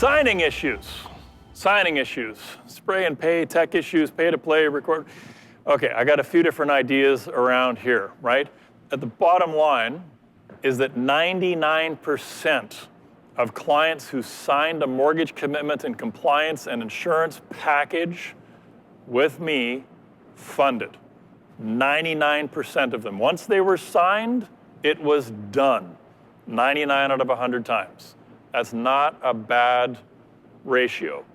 Signing issues. Signing issues. Spray and pay, tech issues, pay to play, record. Okay, I got a few different ideas around here, right? At the bottom line is that 99% of clients who signed a mortgage commitment and compliance and insurance package with me funded. 99% of them. Once they were signed, it was done. 99 out of 100 times. That's not a bad ratio.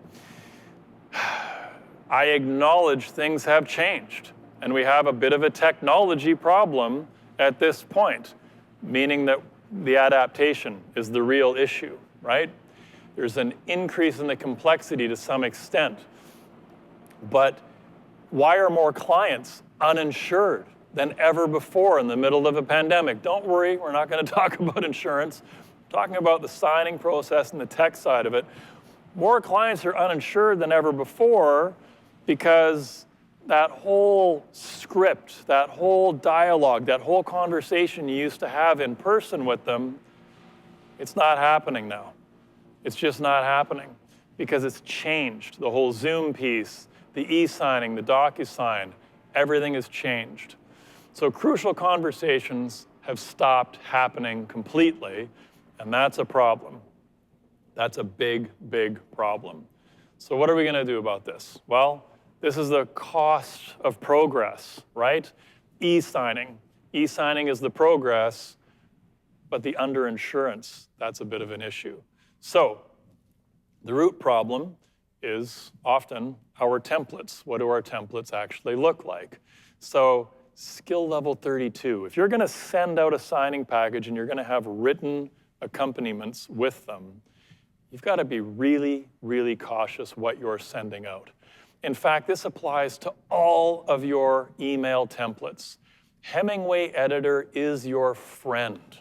I acknowledge things have changed, and we have a bit of a technology problem at this point, meaning that the adaptation is the real issue, right? There's an increase in the complexity to some extent, but why are more clients uninsured than ever before in the middle of a pandemic? Don't worry, we're not going to talk about insurance. We're talking about the signing process and the tech side of it. More clients are uninsured than ever before because that whole script, that whole dialogue, that whole conversation you used to have in person with them, it's not happening now. It's just not happening because it's changed. The whole Zoom piece, the e-signing, the DocuSign, everything has changed. So crucial conversations have stopped happening completely, and that's a problem. That's a big, big problem. So what are we going to do about this? Well, this is the cost of progress, right? E-signing. E-signing is the progress, but the underinsurance, that's a bit of an issue. So the root problem is often our templates. What do our templates actually look like? So skill level 32. If you're going to send out a signing package and you're going to have written accompaniments with them, you've got to be really, really cautious what you're sending out. In fact, this applies to all of your email templates. Hemingway Editor is your friend.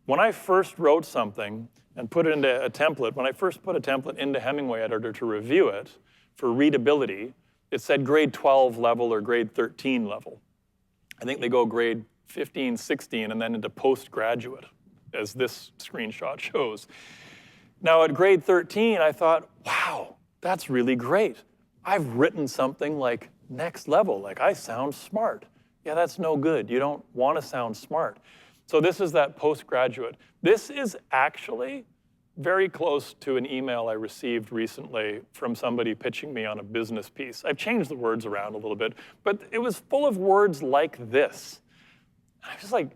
When I first wrote something and put it into a template, when I first put a template into Hemingway Editor to review it for readability, it said grade 12 level or grade 13 level. I think they go grade 15, 16, and then into postgraduate, as this screenshot shows. Now at grade 13, I thought, wow, that's really great. I've written something like next level, like I sound smart. Yeah, that's no good. You don't want to sound smart. So this is that postgraduate. This is actually very close to an email I received recently from somebody pitching me on a business piece. I've changed the words around a little bit, but it was full of words like this. I was like,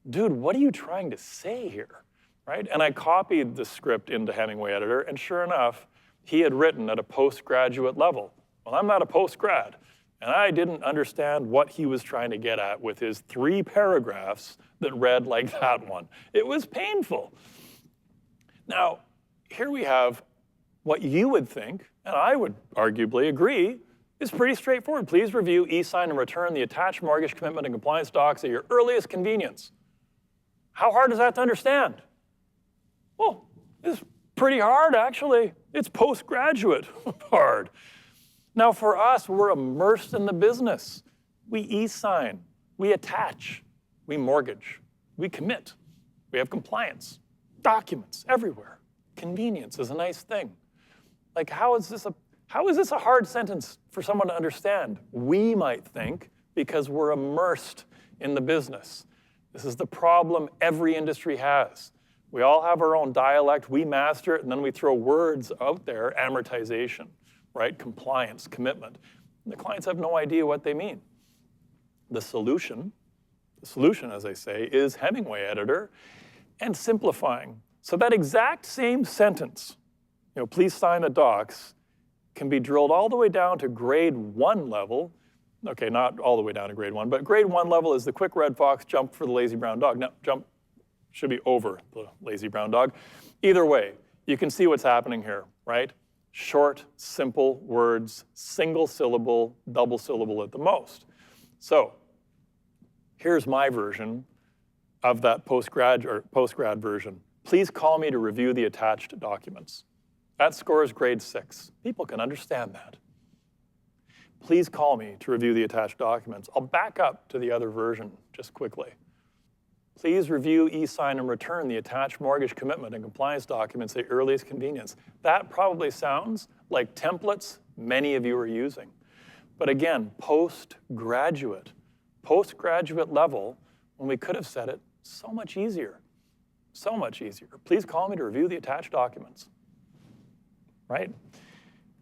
dude, what are you trying to say here, right? And I copied the script into Hemingway Editor, and sure enough, he had written at a postgraduate level. Well, I'm not a postgrad, and I didn't understand what he was trying to get at with his 3 paragraphs that read like that one. It was painful. Now, here we have what you would think, and I would arguably agree, is pretty straightforward. Please review, e-sign, and return the attached mortgage commitment and compliance docs at your earliest convenience. How hard is that to understand? Well, it's pretty hard, actually. It's postgraduate hard. Now, for us, we're immersed in the business. We e-sign, we attach, we mortgage, we commit, we have compliance, documents everywhere. Convenience is a nice thing. Like, how is this a hard sentence for someone to understand? We might think, because we're immersed in the business. This is the problem every industry has. We all have our own dialect, we master it, and then we throw words out there, amortization, right? Compliance, commitment. And the clients have no idea what they mean. The solution, as I say, is Hemingway Editor and simplifying. So that exact same sentence, please sign the docs, can be drilled all the way down to grade 1 level. Okay, not all the way down to grade 1, but grade 1 level is the quick red fox, jump for the lazy brown dog. Now, jump should be over the lazy brown dog. Either way, you can see what's happening here, right? Short, simple words, single syllable, double syllable at the most. So here's my version of that postgrad version. Please call me to review the attached documents. That scores grade 6. People can understand that. Please call me to review the attached documents. I'll back up to the other version just quickly. Please review, e-sign, and return the attached mortgage commitment and compliance documents at your earliest convenience. That probably sounds like templates many of you are using. But again, postgraduate level, when we could have said it so much easier. So much easier. Please call me to review the attached documents. Right?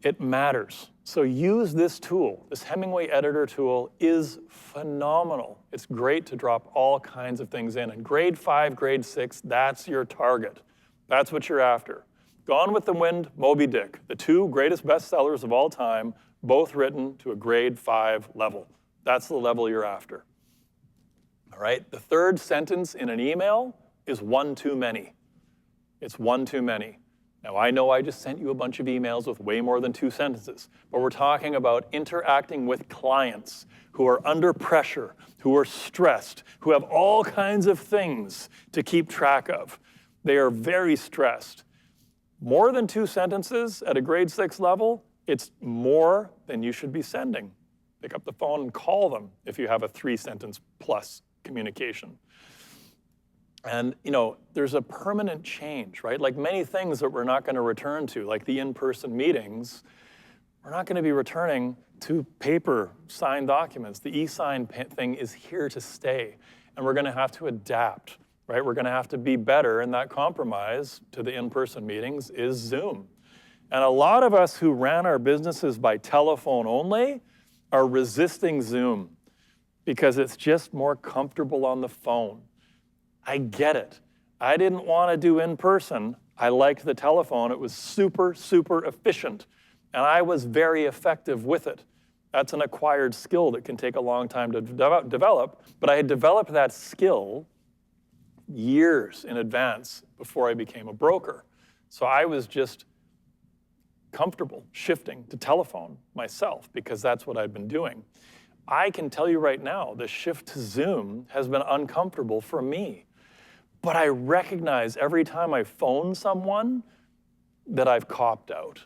It matters. So use this tool. This Hemingway editor tool is phenomenal. It's great to drop all kinds of things in. And grade 5, grade 6, that's your target. That's what you're after. Gone with the Wind, Moby Dick, the 2 greatest bestsellers of all time, both written to a grade 5 level. That's the level you're after. All right? The third sentence in an email is one too many. It's one too many. Now, I know I just sent you a bunch of emails with way more than 2 sentences, but we're talking about interacting with clients who are under pressure, who are stressed, who have all kinds of things to keep track of. They are very stressed. More than 2 sentences at a grade 6 level, it's more than you should be sending. Pick up the phone and call them if you have a 3-sentence plus communication. And there's a permanent change, right? Like many things that we're not going to return to, like the in-person meetings, we're not going to be returning to paper signed documents. The e-sign thing is here to stay, and we're going to have to adapt, right? We're going to have to be better, and that compromise to the in-person meetings is Zoom. And a lot of us who ran our businesses by telephone only are resisting Zoom because it's just more comfortable on the phone. I get it. I didn't want to do in-person. I liked the telephone. It was super, super efficient. And I was very effective with it. That's an acquired skill that can take a long time to develop. But I had developed that skill years in advance before I became a broker. So I was just comfortable shifting to telephone myself because that's what I'd been doing. I can tell you right now, the shift to Zoom has been uncomfortable for me. But I recognize every time I phone someone that I've copped out.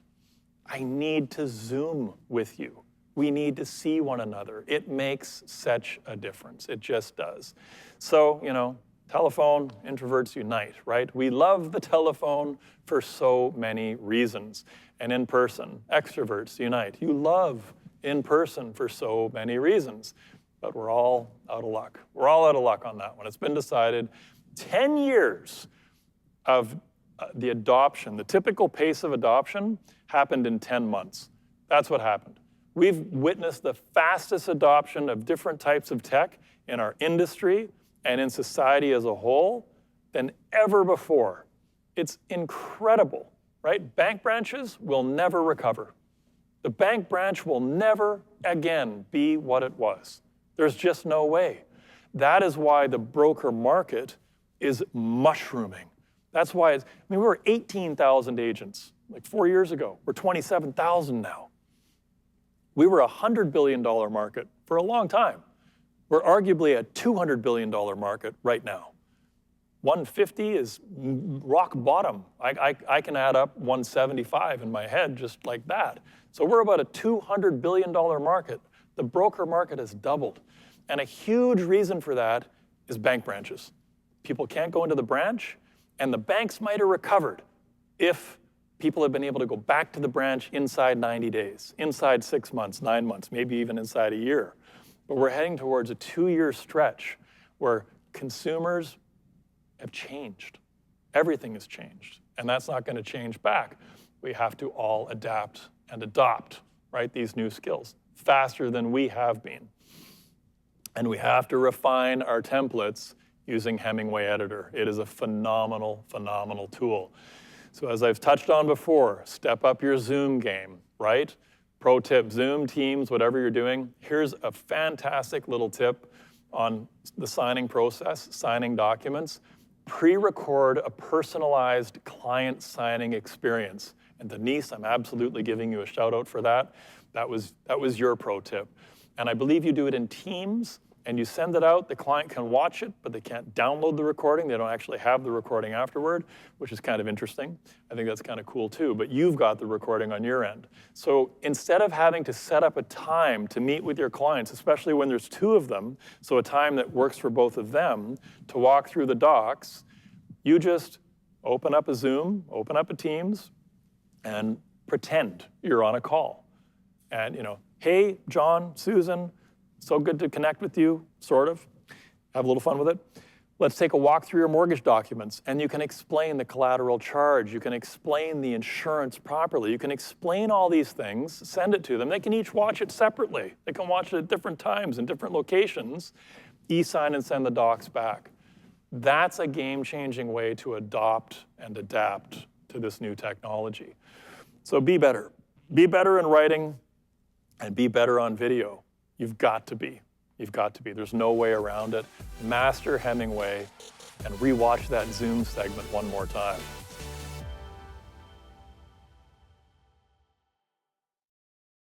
I need to Zoom with you. We need to see one another. It makes such a difference. It just does. So, telephone, introverts unite, right? We love the telephone for so many reasons. And in person, extroverts unite. You love in person for so many reasons. But we're all out of luck. We're all out of luck on that one. It's been decided. 10 years of the adoption, the typical pace of adoption happened in 10 months. That's what happened. We've witnessed the fastest adoption of different types of tech in our industry and in society as a whole than ever before. It's incredible, right? Bank branches will never recover. The bank branch will never again be what it was. There's just no way. That is why the broker market is mushrooming. That's why we were 18,000 agents like 4 years ago. We're 27,000 now. We were a $100 billion market for a long time. We're arguably a $200 billion market right now. 150 is rock bottom. I can add up 175 in my head just like that. So we're about a $200 billion market. The broker market has doubled. And a huge reason for that is bank branches. People can't go into the branch, and the banks might have recovered if people have been able to go back to the branch inside 90 days, inside 6 months, 9 months, maybe even inside a year. But we're heading towards a 2-year stretch where consumers have changed. Everything has changed, and that's not going to change back. We have to all adapt and adopt, right, these new skills faster than we have been. And we have to refine our templates using Hemingway Editor. It is a phenomenal, phenomenal tool. So as I've touched on before, step up your Zoom game, right? Pro tip, Zoom, Teams, whatever you're doing. Here's a fantastic little tip on the signing process, signing documents. Pre-record a personalized client signing experience. And Denise, I'm absolutely giving you a shout out for that. That was your pro tip. And I believe you do it in Teams and you send it out, the client can watch it, but they can't download the recording. They don't actually have the recording afterward, which is kind of interesting. I think that's kind of cool too, but you've got the recording on your end. So instead of having to set up a time to meet with your clients, especially when there's two of them, so a time that works for both of them, to walk through the docs, you just open up a Zoom, open up a Teams, and pretend you're on a call. And hey, John, Susan, so good to connect with you, sort of. Have a little fun with it. Let's take a walk through your mortgage documents, and you can explain the collateral charge. You can explain the insurance properly. You can explain all these things, send it to them. They can each watch it separately. They can watch it at different times in different locations, e-sign and send the docs back. That's a game-changing way to adopt and adapt to this new technology. So be better. Be better in writing and be better on video. You've got to be. You've got to be. There's no way around it. Master Hemingway and rewatch that Zoom segment one more time.